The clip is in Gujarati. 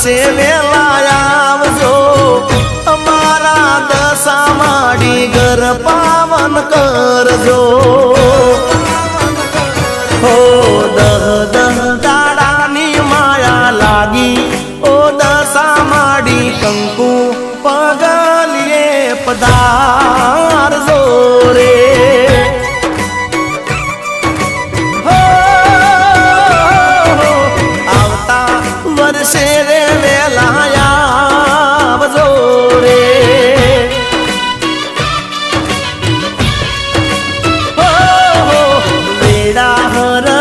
વર્ષે વેલા આવજો અમારા દશા માડી ઘર પાવન કરજો હો દહ દહ દાડાની માયા લાગી ઓ દશા માડી કંકુ પગલીએ પધારજો રે વર્ષે રે વેલા આવજો રે વેડા હર